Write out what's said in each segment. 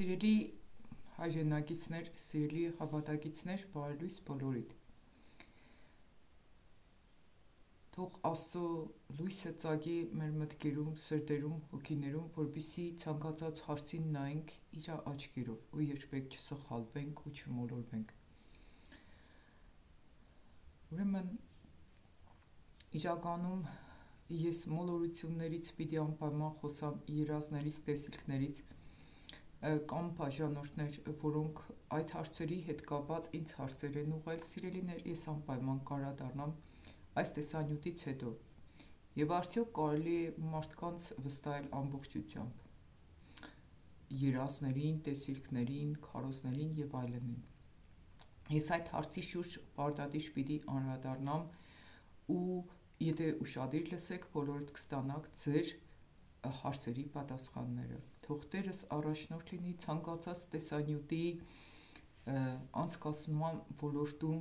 Սիրելի հայրենակիցներ, սիրելի հավատակիցներ, բարելույս բոլորիդ։ Թող Աստծո լույսը ծագի մեր մտքերում, սրտերում, հոգիներում, որպեսզի ցանկացած հարցին նայենք իր աչքերով ու երբեք չսխալվենք ու չմոլորվենք։ Ուրեմն իրականում ես մոլորություններից պիտի անպայման խոսամ, երազներից, տեսիլքներից, կամ բաժանորդներ, որոնք այդ հարցերի հետ կապված ինձ հարցեր են ուղղել, սիրելիներ, ես անպայման կարադառնամ այս տեսանյութից հետո, եւ արդյոք կարելի է մարդկանց վստահել ամբողջությամբ երազներին, տեսիլքներին, քարոզներին եւ այլնին։ Ես այդ հարցի շուրջ պարտադիր պիտի անդրադառնամ ու եթե ուշադիր լսեք, բոլորդ կստանաք ձեր հարցերի պատասխանները։ Թող Տերս առաջնորդ լինի ցանկացած տեսանյութի անցկացման ոլորտում,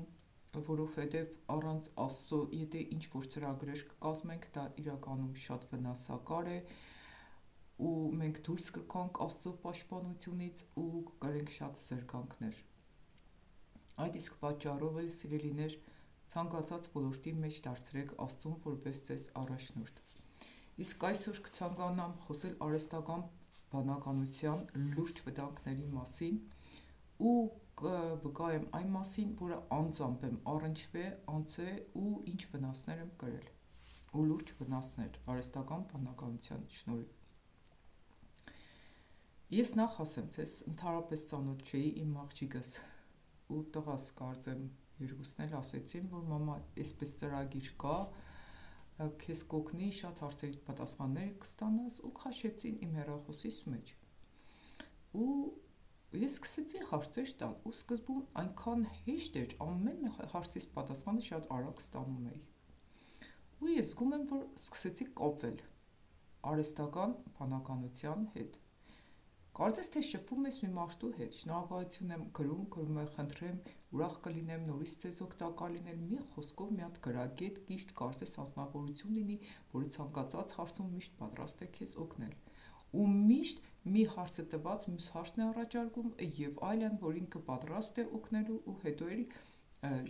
որովհետև առանց Աստծո, եթե ինչ-որ ծրագրեր կկազմենք, դա իրականում շատ վնասակար է ու մենք դուրս կգանք Աստծո պաշտպանությունից ու կկրենք շատ զրկանքներ։ Այդ իսկ պատճառով էլ, սիրելիներ, ցանկացած ոլորտի մեջ դարձրեք Աստծուն որպես ձեզ առաջնորդ։ Իսկ այսօր կցանկանամ խոսել արհեստական բանականության լուրջ վտանգների մասին ու կվկայեմ այն մասին, որը անձամբ եմ առնչվել, անցել ու ինչ վնասներ եմ կրել ու լուրջ վնասներ արհեստական բանականության շնորհիվ։ Ես նախ ասեմ, թե ընդհանրապես ծանոթ չէի իմ աղջիկս ու տղաս, կարծեմ երկուսն էլ ասեցին, որ մամա, այսպես ծրագիր կա, քեզ կօգնի, շատ հարցերի պատասխաններ կստանաս ու քաշեցին իմ հեռախոսիս մեջ։ Ու ես սկսեցի հարցեր տալ ու սկզբում այնքան հեշտ էր, ամեն հարցից պատասխանը շատ արագ ստանում էի։ Ու ես զգում եմ, որ սկսեցի կապվել արհեստական բանականության հետ։ Կարծես թե շփվում ես մի մարդու հետ, շնորհակալություն եմ գրում, խնդրեմ, ուրախ կլինեմ նորից ձեզ օգտակար լինել, մի խոսքով մի հատ գրագետ, կիրթ, կարծես անձնավորություն լինի, որը ցանկացած հարցում միշտ պատրաստ է քեզ օգնել։ Ու միշտ մի հարցը տված մյուս հարցն է առաջարկում եւ այլն, որ ինքը պատրաստ է օգնելու ու հետո էլ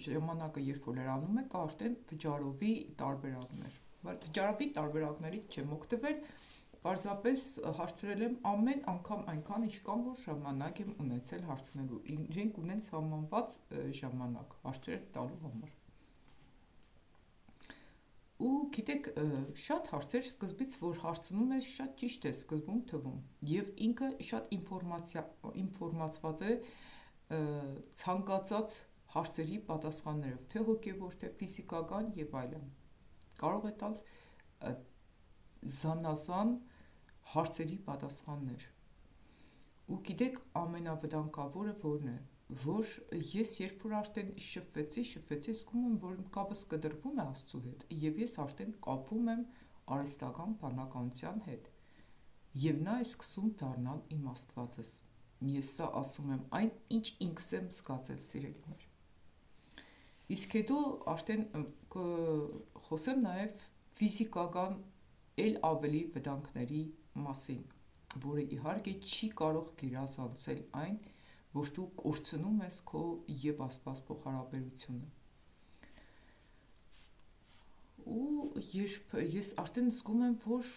ժամանակը երբ որ լրանում է, կա արդեն վճարովի տարբերակներ։ Բայց վճարովի տարբերակներից չեմ օգտվել, պարզապես հարցրել եմ ամեն անգամ այնքան, ինչքան որ ժամանակ եմ ունեցել հարցնելու։ Իրենք ունեն սահմանված ժամանակ հարցեր տալու համար։ Ու գիտեք, շատ հարցեր սկզբից, որ հարցնում ես, շատ ճիշտ է սկզբում թվում, եւ ինքը շատ ինֆորմացված է ցանկացած հարցերի պատասխաններով, թե հոգեվոր, թե ֆիզիկական եւ այլն։ Կարող է տալ զանազան հարցերի պատասխաններ։ Ու գիտեք, ամենավտանգավորը որն է, որ ես երբ որ արդեն շփվեցի, զգում եմ, որ կապս կտրվում է Աստծո հետ, եւ ես արդեն կապվում եմ արհեստական բանականության հետ։ Եվ նա է սկսում դառնալ իմ Աստվածս։ Ես սա ասում եմ այն, ինչ ինքս եմ զգացել, սիրելիներ։ Իսկ հետո արդեն խոսեմ նաեւ ֆիզիկական էլ ավելի վտանգների մասին, որը իհարկե չի կարող գերազանցել այն, որ դու կորցնում ես քո եւ Աստված փոխհարաբերությունը։ Ու երբ ես արդեն զգում եմ, որ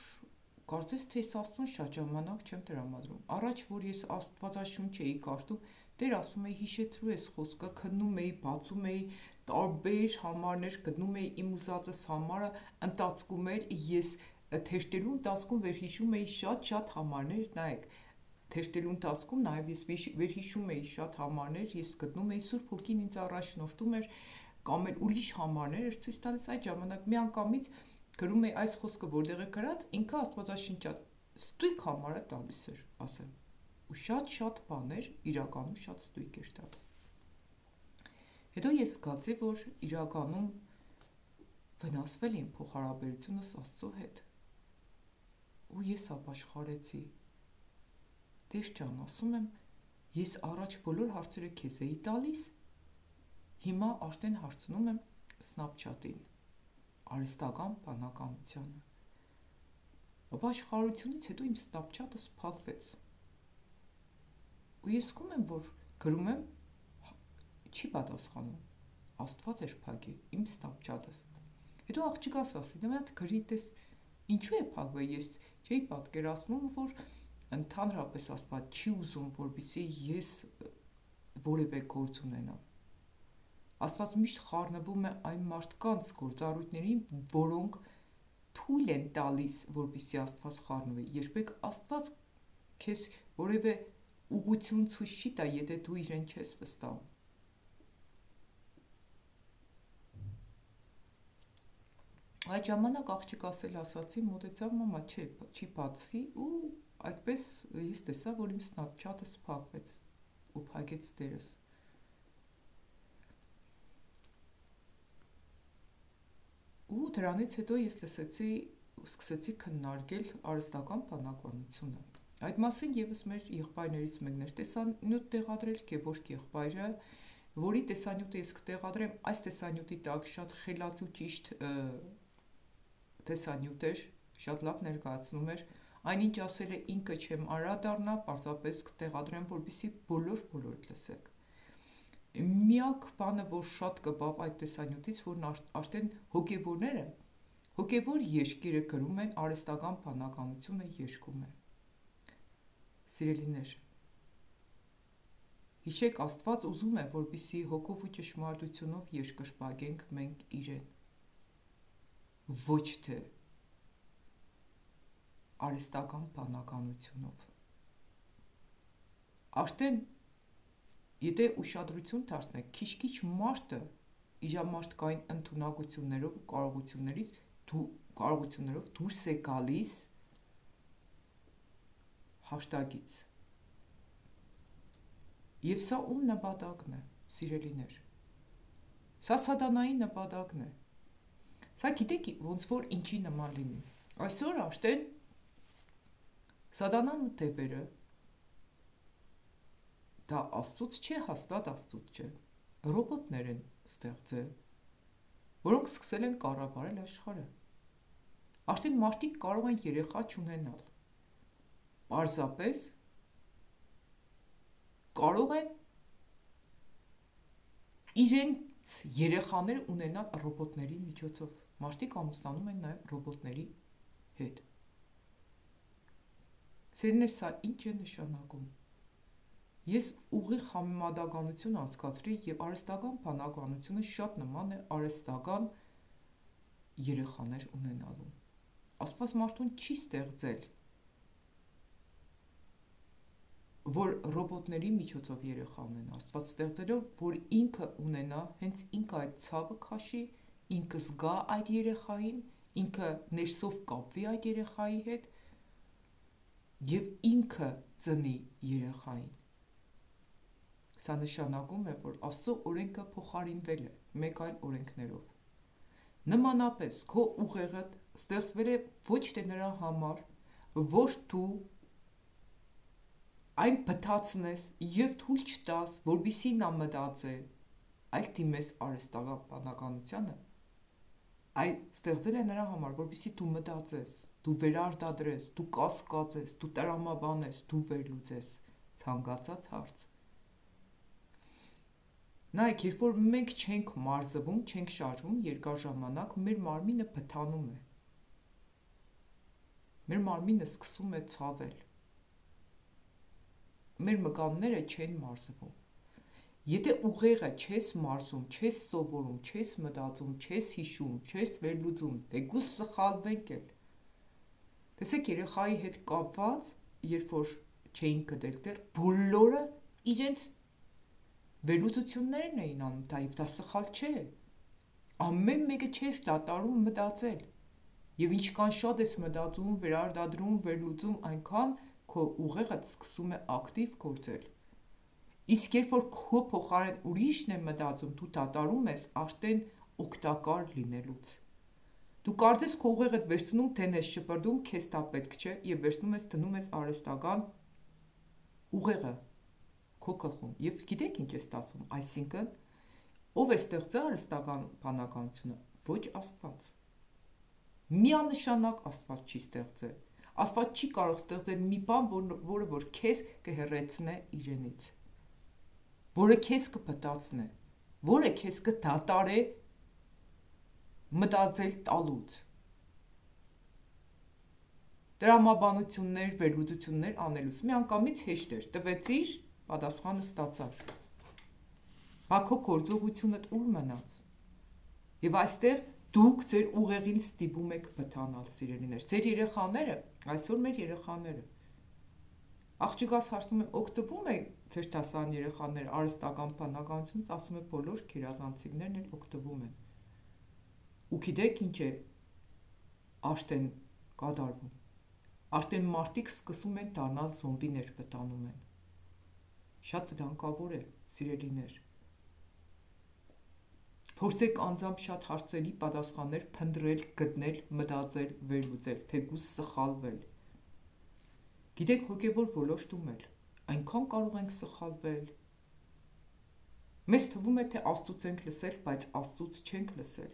կարծես թե ես Աստծուն շատ ժամանակ չեմ տրամադրում։ Առաջ որ ես Աստվածաշունչ էի կարդում, Տեր ասում էի հիշեցրու ես խոսքը, քննում էի, բացում էի տարբեր համարներ, գտնում էի իմ ուզածս համարը, ընթացքում էր ես թերթելու ընթացքում վերհիշում էի շատ համարներ, նայեք, թերթելու ընթացքում նաև ես վերհիշում էի շատ համարներ, ես գտնում էի Սուրբ Հոգին ինձ առաջնորդում էր կամ էլ ուրիշ համարներ էր ցույց տալիս այդ ժամանակ միանգամից գրում էի այս խոսքը որտեղ է գրած, ինքը Աստվածաշնչա ստույգ համարը տալիս էր, ասեմ։ Ու շատ բաներ իրականում շատ ստույգ էր տալիս։ Հետո ես զգացի, որ իրականում վնասվել իմ փոխհարաբերությունս Աստծո հետ։ Ու ես ապաշխարեցի։ Տեր ջան, ասում եմ, ես առաջ բոլոր հարցերը քեզ էի տալիս, հիմա արդեն հարցնում եմ Snapchat-ին, արհեստական բանականությանը։ Ապաշխարությունից հետո իմ Snapchat-ը փակվեց։ ու ես զգում եմ, որ գրում եմ, չի պատասխանում, Աստված էր փակի, իմ Snapchat-ս։ Հետո աղջիկաս ասի, դե մի հատ գրի, տես ինչու է փակվել, ես չէի պատկերացնում, որ ընդհանրապես Աստված չի ուզում, որպեսզի ես որևէ գործ ունենամ։ Աստված միշտ խառնվում է այն մարդկանց գործառույթներին, որոնք թույլ են տալիս, որպեսզի Աստված խառնվի։ Երբեք Աստված քեզ որևէ ուղղություն ցույց չի տա, եթե դու իրեն չես վստահում։ Այդ ժամանակ աղջիկաս էլ ասացի, մոտեցավ, մամա, չի բացի, ու այդպես ես տեսա, որ իմ Snapchat-ը փակվեց ու փակեց դերս։ Ու դրանից հետո ես սկսեցի քննարկել արհեստական բանականությունը։ Այդ մասին եւս մեր եղբայրներից մեկն էր տեսանյութ տեղադրել, Գևորգ եղբայրը, որի տեսանյութը ես կտեղադրեմ, այս տեսանյութի տակ շատ խելացու ճիշտ տեսանյութ էր, շատ լավ ներկայացնում էր, այնինչ ասել է ինքը չեմ անդրադառնա, պարզապես կտեղադրեմ, որպեսզի բոլոր լսեք։ Միակ բանը, որ շատ կպավ այդ տեսանյութից, որ արդեն հոգևոր երկիրը գրում են, արհեստական բանականությունը երգում է։ Սիրելիներ, հիշեք, Աստված ուզում է, որպեսզի հոգով ու ճշմարտությունով երկրպագենք մենք իրեն, ոչ թե արհեստական բանականությունով։ Արդեն եթե ուշադրություն դարձնեք, քիչ-քիչ մարդը իժամարտկային ընդունակություններով ու կարողություններով դուրս է գալիս հաշտագից։ Եվ սա ում նպատակն է, սիրելիներ։ Սա սատանայի նպատակն է։ Սա գիտեք ոնց որ ինչի նման լինի։ Այսօր արդեն սատանան ու թևերը դա Աստծուց չէ, հաստատ Աստծուց չէ։ Ռոբոտներ են ստեղծել, որոնք սկսել են կառավարել աշխարհը։ Արդեն մարդիկ կարող են երեխա չունենալ։ Պարզապես կարող են իրենց երեխաներ ունենալ ռոբոտների միջոցով։ Մարդիկ ամուսնանում են նաև ռոբոտների հետ։ Սերներ, սա ինչ է նշանակում։ Ես ուղիղ համեմատականություն անցկացրի եւ արհեստական բանականությունը շատ նման է արհեստական երեխաներ ունենալուն։ Աստված մարդուն չի ստեղծել, որ ռոբոտների միջոցով երեխա ունենա, Աստված ստեղծել է, որ ինքը ունենա, հենց ինքը այդ ցավը քաշի, ինքը զգա այդ երեխային, ինքը ներսով կապվի այդ երեխայի հետ եւ ինքը ծնի երեխային։ Սա նշանակում է, որ Աստծո օրենքը փոխարինվել է մեկ այլ օրենքներով։ Նմանապես քո ուղեղը ստեղծվել է ոչ թե նրա համար, որ դու այն բթացնես եւ թույլ չտաս, որպեսզի նա մտածի, այլ դիմես արհեստական բանականությանը, այլ ստեղծել է նրա համար, որպեսզի դու մտածես, դու վերարտադրես, դու կասկածես, դու տրամաբանես, դու վերլուծես ցանկացած հարց։ Նայեք, երբ որ մենք չենք մարզվում, չենք շարժվում երկար ժամանակ, մեր մարմինը բթանում է։ Մեր մարմինը սկսում է ցավել։ Մեր մկանները չեն մարզվում։ Եթե ուղեղը չես մարզում, չես սովորում, չես մտածում, չես հիշում, չես վերլուծում, թեկուզ սխալվենք էլ։ Տեսեք, երեխայի հետ կապված, երբ որ չէին գտել դեռ, բոլորը իրենց վերլուծություններն էին անում, դա սխալ չէ։ Ամեն մեկը չէր դատարում մտածել։ Եվ ինչքան շատ ես մտածում, վերարտադրում, վերլուծում, այնքան քո ուղեղը սկսում է ակտիվ գործել։ Իսկ երբ որ քո փոխարեն ուրիշն է մտածում, դու դատարում ես արդեն օգտակար լինելուց։ Դու կարծես քո ուղեղդ վերցնում, թեն ես շպրդում, քեզ դա պետք չէ, եւ վերցնում ես դնում ես արհեստական ուղեղը քո գլխում։ Եվ գիտեք ինչ է ստացվում, այսինքն ով է ստեղծել արհեստական բանականությունը, ոչ Աստված։ Միանշանակ Աստված չի ստեղծել։ Աստված չի կարող ստեղծել մի բան, որը որ քեզ կհեռացնի իրենից, որը քեզ կպտացնի, որը քեզ կդատարի մտածել տալուց, տրամաբանություններ, վերլուծություններ անելուց, մի անգամից հեշտ էր, տվեցիր, պատասխանը ստացար, բա քո գործողությունդ ուր մնաց, և այստեղ դուք ձեր ուղեղին ստիպում եք բթանալ, սիրելիներ, ձեր երեխաները, այսօր մեր երեխաները, աղջիկաս հարցնում եմ, օգտվում է ձեր դասարան երեխաները արհեստական բանականությունից, ասում է բոլոր գերազանցիկներն էլ օգտվում են, ու գիտեք ինչ է արդեն կատարվում, արդեն մարդիկ սկսում են դառնալ զոմբիներ բթանում են, շատ վտանգավոր է, սիրելիներ, փորձեք անձամբ շատ հարցերի պատասխաններ փնտրել, գտնել, մտածել, վերլուծել, թեկուզ սխալվել, գիտեք հոգևոր ոլորտում էլ, այնքան կարող ենք սխալվել, մեզ թվում է, թե Աստծուց ենք լսել, բայց Աստծուց չենք լսել,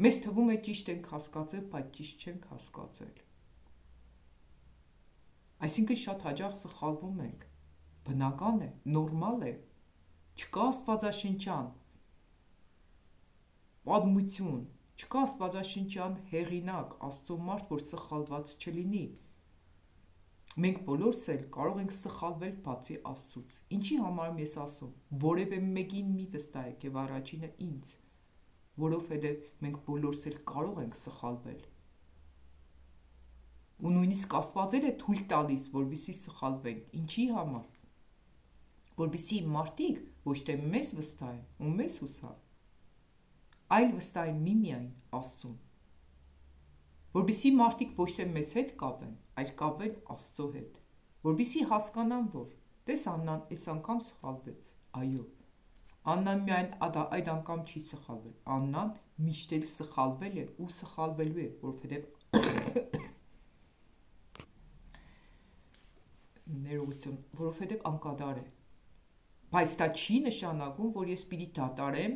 մեզ թվում է ճիշտ ենք հասկացել, բայց ճիշտ չենք հասկացել, այսինքն շատ հաճախ սխալվում ենք, բնական է, նորմալ է, չկա աստվածաշնչյան պատմություն, չկա աստվածաշնչյան հեղինակ, Աստծո մարդ, որ սխալված չլինի, մենք բոլորս էլ կարող ենք սխալվել բացի Աստծուց, ինչի համար եմ ես ասում, որևէ մեկին մի վստահեք և առաջինը ինձ, որովհետև մենք բոլորս էլ կարող ենք սխալվել, ու նույնիսկ Աստված էլ է թույլ տալիս, որպեսզի սխալվենք, ինչի համար, որպեսզի մարդիկ ոչ թե մեզ վստահեն ու մեզ հուսան, այլ վստահեն միմիայն Աստծուն, որպեսզի մարդիկ ոչ թե մեզ հետ կապեն, այլ կապեն Աստծո հետ, որպեսզի հասկանան, որ տես Աննան այս անգամ սխալվեց, այո, Աննան միայն այդ անգամ չի սխալվել, Աննան միշտ էլ սխալվել է ու սխալվելու է, որովհետև անկատար է, բայց դա չի նշանակում, որ ես պիտի դատարեմ,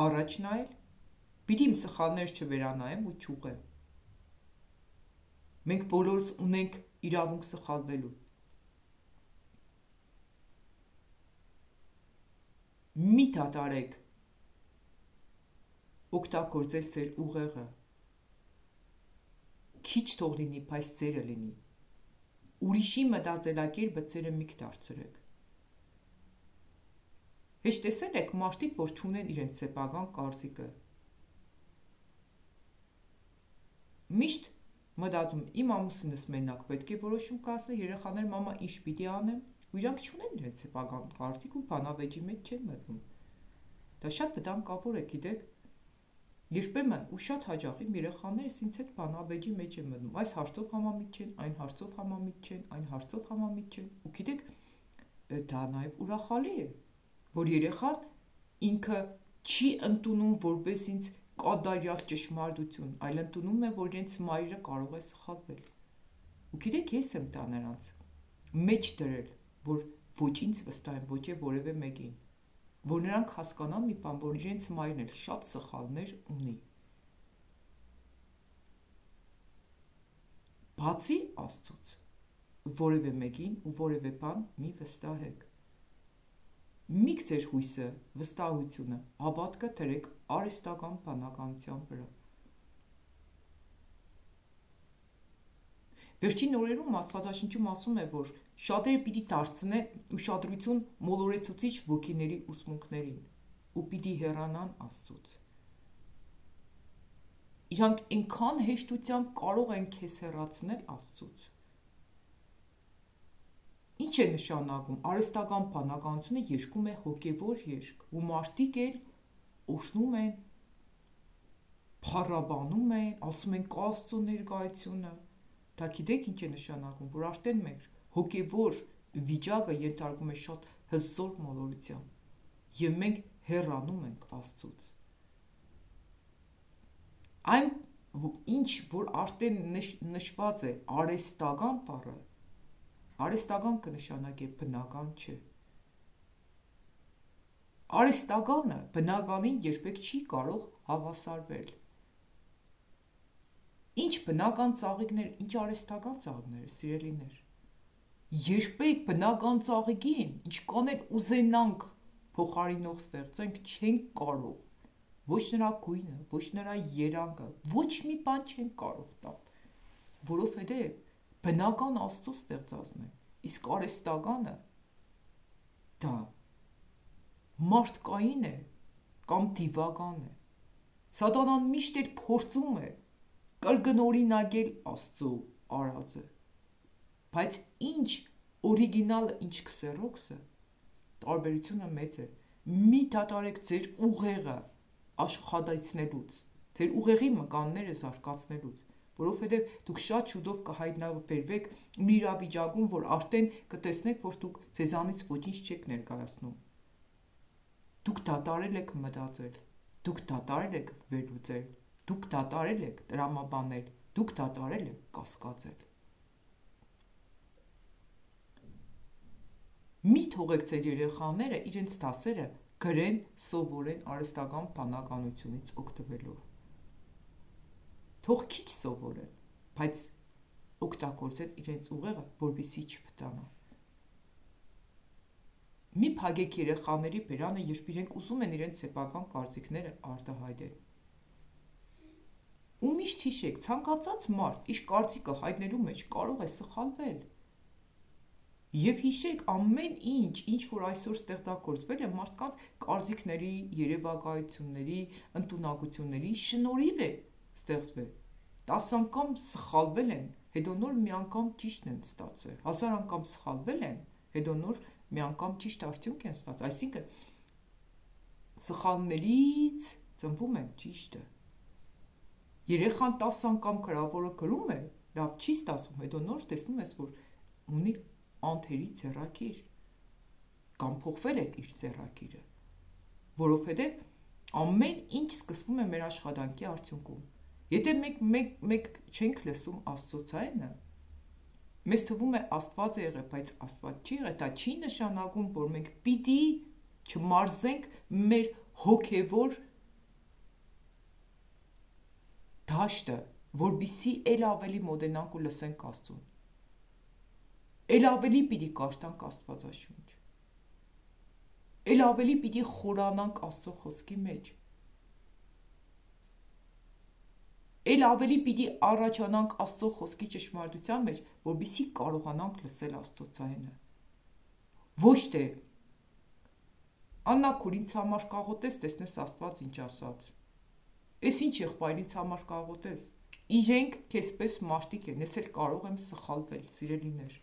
առաջ նայել, պիտի իմ սխալներ չվերանայեմ ու չուղեմ, մենք բոլորս ունենք իրավունք սխալվելու, մի դատարեք օգտագործել ձեր ուղեղը, քիչ թող լինի, բայց ձերը լինի, ուրիշի մտածելակերպը ձերը միք դարձրեք, հեչ տեսել եք մարդիկ, որ չունեն իրենց սեփական կարծիքը, միշտ մտածում, իմ ամուսինս մենակ պետք է որոշում կայացնի, երեխաները մամա ինչ պիտի անեմ, ու իրանք չունեն իրենց սեփական կարծիք ու բանավեճի մեջ չեն մտնում, դա շատ վտանգավոր է, գիտեք, երբեմն ու շատ հաճախ իմ երեխաներս ինձ հետ բանավեճի մեջ են մտնում, այս հարցով համամիտ չեն, այն հարցով համամիտ չեն, այն հարցով համամիտ չեն, ու գիտեք, դա նաև ուրախալի է, որ երեխան ինքը չի ընդունում որպես ինձ կատարյալ ճշմարտություն, այլ ընդունում է, որ իրենց մայրը կարող է սխալվել, ու գիտեք, ես եմ դա նրանց մեջ դրել, որ ոչ ինձ վստահեն, ոչ է որևէ մեկին, որ նրանք հասկանան մի բան, որ իրենց մայրն էլ շատ սխալներ ունի, բացի Աստծուց, որևէ մեկին ու որևէ բան մի վստահեք, միք ձեր հույսը, վստահությունը, հավատքը դրեք արհեստական բանականության վրա, վերջին օրերում Աստվածաշնչում ասում է, որ շատերը պիտի դարձնե ուշադրություն մոլորեցուցիչ ոգիների ուսմունքներին ու պիտի հեռանան Աստծուց, իրանք այնքան հեշտությամբ կարող են քեզ հեռացնել Աստծուց, ինչ է նշանակում, արհեստական բանականությունը երգում է հոգևոր երգ, ու մարդիկ էլ օրհնում են, փառաբանում են, ասում են կա Աստծո ներկայությունը, դա գիտեք ինչ է նշանակում, որ արդեն մեր հոգևոր վիճակը ենթարկվում է շատ հզոր մոլորության, և մենք հեռանում ենք Աստծուց, այն ինչ, որ արդեն նշված է արհեստական բառը, արհեստական կնշանակի բնական չէ, արհեստականը բնականին երբեք չի կարող հավասարվել, Ինչ բնական ծաղիկներ, ինչ արհեստական ծաղիկներ, սիրելիներ։ Երբեք բնական ծաղիկին, ինչքան էլ ուզենանք փոխարինող ստեղծենք, չենք կարող։ Ոչ նրա գույնը, ոչ նրա երանգը, ոչ մի բան չենք կարող տալ, որովհետև բնական Աստծո ստեղծածն է, իսկ արհեստականը դա մարդկային է կամ դիվական է։ Սատանան միշտ էլ փորձում է կրկնօրինակել Աստծո արածը, բայց ինչ օրիգինալը, ինչ քսերոքսը, տարբերությունը մեծ է։ Մի դադարեք ձեր ուղեղը աշխատեցնելուց, ձեր ուղեղի մկանները զարգացնելուց, որովհետև դուք շատ շուտով կհայտնաբերվեք մի իրավիճակում, որ արդեն կտեսնեք, որ դուք ձեզանից ոչինչ չեք ներկայացնում։ Դուք դատարել եք մտածել, դուք դատարել եք վերլուծել, դուք դատարել եք տրամաբանել, դուք դատարել եք կասկածել։ Մի թողեք ձեր երեխաները իրենց դասերը գրեն, սովորեն արհեստական բանականությունից օգտվելով։ Թող քիչ սովորեն, բայց օգտագործեն իրենց ուղեղը, որպեսզի չփտանա։ Մի փակեք երեխաների բերանը, երբ իրենք ուզում են իրենց սեփական կարծիքները արտահայտել։ Ու միշտ հիշեք, ցանկացած մարդ իր կարծիքը հայտնելու մեջ կարող է սխալվել։ Եվ հիշեք, ամեն ինչ որ այսօր ստեղծագործվել է մարդկանց կարծիքների, երևակայությունների, ընտունակությունների շնորհիվ է ստեղծվել։ 10 անգամ սխալվել են, հետո նոր մի անգամ ճիշտ են ստացել։ 1000 անգամ սխալվել են, հետո նոր մի անգամ ճիշտ արդյունք են ստացել։ Այսինքն սխալներից ծնվում է ճիշտը։ Երեխան 10 անգամ գրավորը գրում է, լավ չի ստացվում, հետո նոր տեսնում ես, որ ունի անթերի ձեռագիր կամ փոխվել է իր ձեռագիրը, որովհետև ամեն ինչ սկսվում է մեր աշխատանքի արդյունքում։ Եթե մեկ չենք լսում Աստծո ձայնը, մեզ թվում է Աստված է եղել, բայց Աստված չի եղել, դա չի նշանակում, որ մենք պիտի չմարզենք մեր հոգևոր դաշտը, որպեսզի էլ ավելի մոտենանք ու լսենք Աստծուն։ Էլ ավելի պիտի կարդանք Աստվածաշունչ։ Էլ ավելի պիտի խորանանք Աստծո խոսքի մեջ։ Էլ ավելի պիտի առաջանանք Աստծո խոսքի ճշմարտության մեջ, որպեսզի կարողանանք լսել Աստծո ձայնը։ Ոչ թե Աննա քուր ինձ համար կաղոտես, տեսնես Աստված ինչ ասաց։ Էս ինչ եղբայր ինձ համար կաղոտես։ Իրենք քեզպես մարդիկ են, ես էլ կարող եմ սխալվել, սիրելիներ։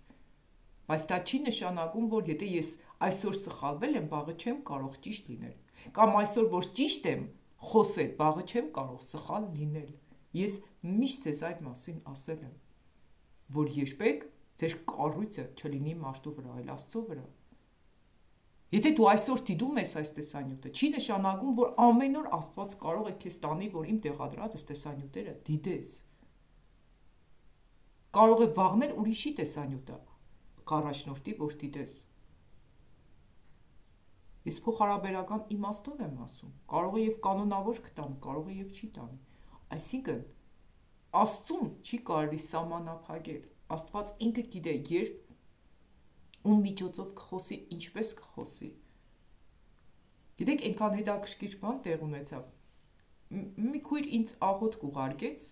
Բայց դա չի նշանակում, որ եթե ես այսօր սխալվել եմ, վաղը չեմ կարող ճիշտ լինել, կամ այսօր որ ճիշտ եմ խոսել, վաղը չեմ կարող սխալ լինել։ Ես միշտ ձեզ այդ մասին ասել եմ, որ երբեք ձեր կառույցը չլինի մարդու վրա, այլ Աստծո վրա։ Եթե դու այսօր դիտում ես այս տեսանյութը, չի նշանակում, որ ամեն օր Աստված կարող է քեզ տանի, որ իմ տեղադրած այս տեսանյութերը դիտես։ Կարող է վաղնել ուրիշի տեսանյութը կառաջնորդի, որ դիտես։ Ես փոխհարաբերական իմաստով եմ ասում, կարող է եւ կանոնավոր կտանի, կարող է եւ չի տանի։ Այսինքն Աստծուն չի կարելի սահմանափակել։ Աստված ինքը գիտե, երբ ում միջոցով կխոսի, ինչպես կխոսի։ Գիտեք, այնքան հետաքրքիր բան տեղ ունեցավ։ Մի քույր ինձ աղոթք ուղարկեց,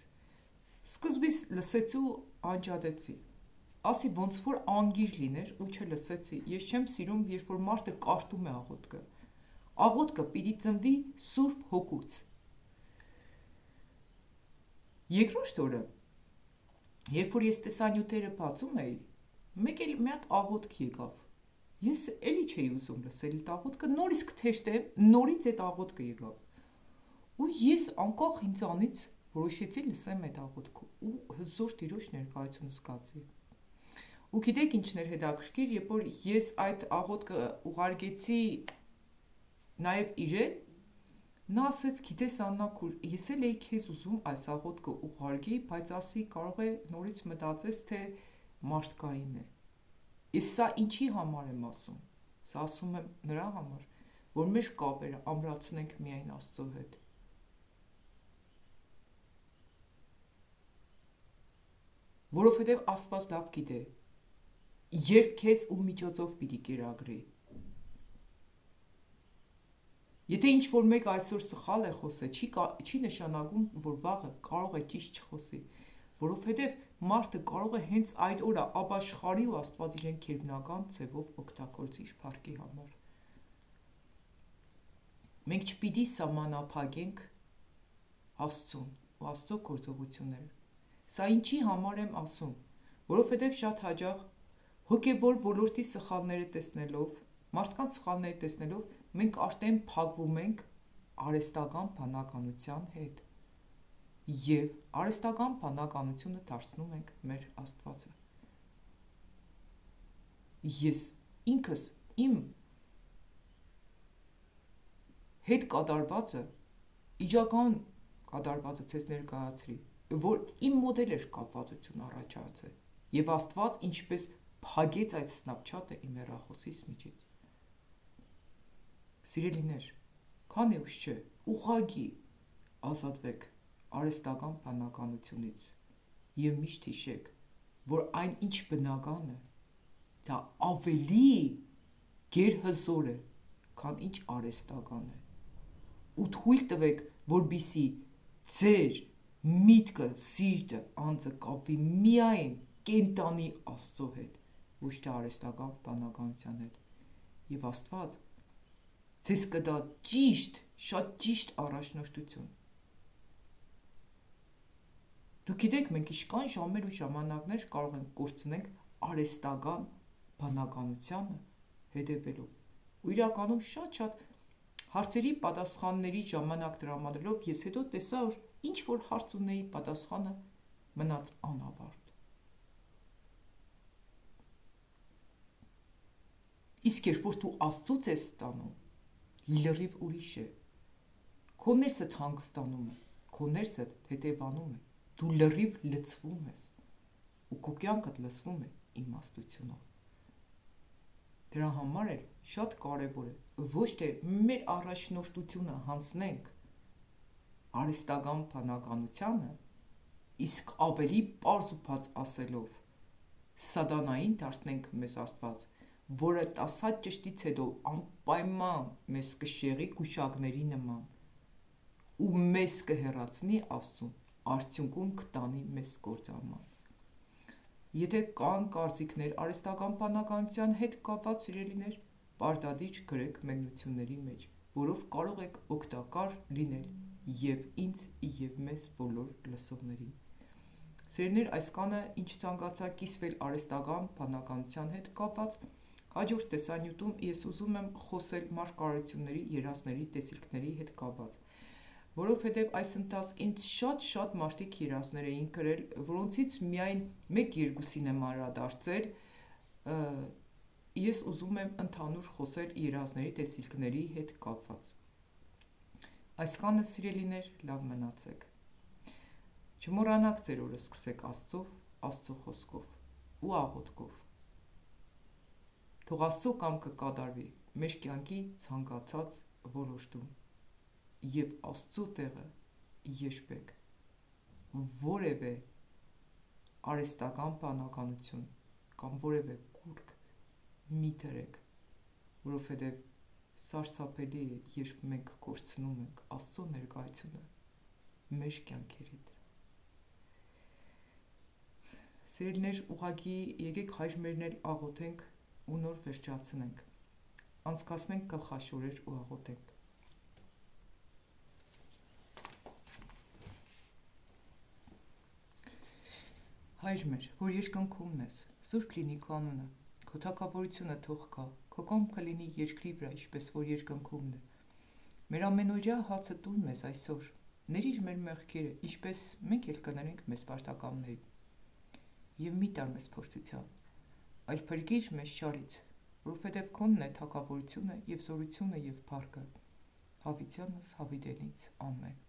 սկզբից լսեցի ու անջատեցի։ Ասի ոնց որ անգիր լիներ ու չլսեցի։ Ես չեմ սիրում, երբ որ մարդը կարդում է աղոթքը։ Աղոթքը պիտի ծնվի Սուրբ Հոգուց։ Երկրորդ օրը, երբ որ ես տեսանյութերը բացում էի, մեկ էլ մի հատ աղոթք եկավ։ Ես էլի չէի ուզում լսել այդ աղոթքը, նորից կթեշտեմ, նորից այդ աղոթքը եկավ։ Ու ես անկախ ինձանից որոշեցի լսեմ այդ աղոթքը ու հզոր Տիրոջ ներկայություն զգացի։ Ու գիտեք ինչն էր հետաքրքիր, երբ որ ես այդ աղոթքը ուղարկեցի նաև իրեն, նա ասեց, գիտես Աննա քուր, ես էլ էի քեզ ուզում այս աղոթքը ուղարկի, բայց ասի կարող է նորից մտածես, թե մարդկային է։ Ես սա ինչի համար եմ ասում։ Սա ասում եմ նրա համար, որ մեր կապերը ամրացնենք միայն Աստծո հետ։ որովհետև Աստված լավ գիտե, երբ քեզ ու միջոցով պիտի կերակրի։ Եթե ինչ-որ մեկ այսօր սխալ է խոսել, չի նշանակում, որ վաղը կարող է ճիշտ չխոսի, որովհետև մարդը կարող է հենց այդ օրը ապաշխարի ու Աստված իրեն քերբնական ձևով օգտագործի իր փառքի համար։ Մենք չպիտի սահմանափակենք Աստծուն ու Աստծո գործողությունները։ Սա ինչի համար եմ ասում, որովհետև շատ հաճախ հոգևոր ոլորտի սխալները տեսնելով, մարդկանց սխալները տեսնելով, մենք արդեն փակվում ենք արհեստական բանականության հետ և արհեստական բանականությունը դարձնում ենք մեր Աստվածը։ Ես ինքս իմ հետ կատարվածը, իջական կատարվածը ցեզ ներկայացրի, որ իմ մոտ էր կապվածություն առաջացել, և Աստված ինչպես փակեց այդ Snapchat-ը իմ հեռախոսիս միջից։ Սիրելիներ, քանի ուշ չէ, ուղղակի ազատվեք արհեստական բանականությունից և միշտ հիշեք, որ այն ինչ բնական է, դա ավելի գերհզոր է, քան ինչ արհեստական է, ու թույլ տվեք, որպեսզի ձեր միտքը, սիրտը, անձը կապվի միայն կենդանի Աստծո հետ, ոչ թե արհեստական բանականության հետ, և Աստված ձեզ կտա ճիշտ, շատ ճիշտ առաջնորդություն։ Դուք գիտեք, մենք ինչքան ժամեր ու ժամանակներ կարող ենք կորցնենք արհեստական բանականությանը հետևելով։ Ու իրականում շատ հարցերի պատասխանների ժամանակ տրամադրելով ես հետո տեսա, որ ինչ որ հարց ունեի, պատասխանը մնաց անավարտ։ Իսկ երբ որ դու Աստծուց ես ստանում, լրիվ ուրիշ է։ Քո ներսդ հանգստանում է, քո ներսդ հետևանում է, դու լրիվ լցվում ես, ու քո կյանքդ լցվում է իմաստությունով։ Դրա համար էլ շատ կարևոր է ոչ թե մեր առաջնորդությունը հանձնենք արհեստական բանականությանը, իսկ ավելի պարզ ու բաց ասելով սատանային դարձնենք մեզ Աստված, որը տասած ճշտից հետո անպայման մեզ կշեղի գուշակների նման ու մեզ կհեռացնի Աստծուն, արդյունքում կտանի մեզ կործանման։ Եթե կան կարծիքներ արհեստական բանականության հետ կապված, սիրելիներ, պարտադիր գրեք մեկնությունների մեջ, որով կարող եք օգտակար լինել և ինձ և մեզ բոլոր լսողներին։ Սիրելիներ, այսքանը ինչ ցանկացա կիսվել արհեստական բանականության հետ կապված, հաջորդ տեսանյութում ես ուզում եմ խոսել մարգարեությունների, երազների, տեսիլքների հետ կապված, որովհետև այս ընթացքին շատ մարդիկ երազներ էին գրել, որոնցից միայն 1-2-ին եմ անդրադարձել, ես ուզում եմ ընդհանուր խոսել երազների, տեսիլքների հետ կապված։ Այսքանը, սիրելիներ, լավ մնացեք։ Չմոռանաք ձեր օրը սկսեք Աստծով, Աստծո խոսքով ու աղոթքով։ Թող Աստծո կամքը կատարվի մեր կյանքի ցանկացած ոլորտում, և Աստծո տեղը երբեք որևէ արհեստական բանականություն կամ որևէ կուռք մի դրեք, որովհետև սարսափելի է, երբ մենք կորցնում ենք Աստծո ներկայությունը մեր կյանքերից։ Սիրելիներ, ուղղակի եկեք հայրմերն էլ աղոթենք ու նոր վերջացնենք, անցկացնենք գլխաշորեր ու աղոթենք։ Հայր մեր, որ երկնքում ես, սուրբ լինի քո անունը, քո թագավորությունը թող գա, քո կամքը լինի երկրի վրա, ինչպես որ երկնքումն է։ Մեր ամենօրյա հացը տուր մեզ այսօր, ներիր մեր մեղքերը, ինչպես մենք էլ կներենք մեզ պարտականներին, և մի տար մեզ փորձության, այլ փրկիր մեզ շարից, որովհետև քոնն է թագավորությունը և զորությունը և փառքը, հավիտյանս հավիտենից, ամեն։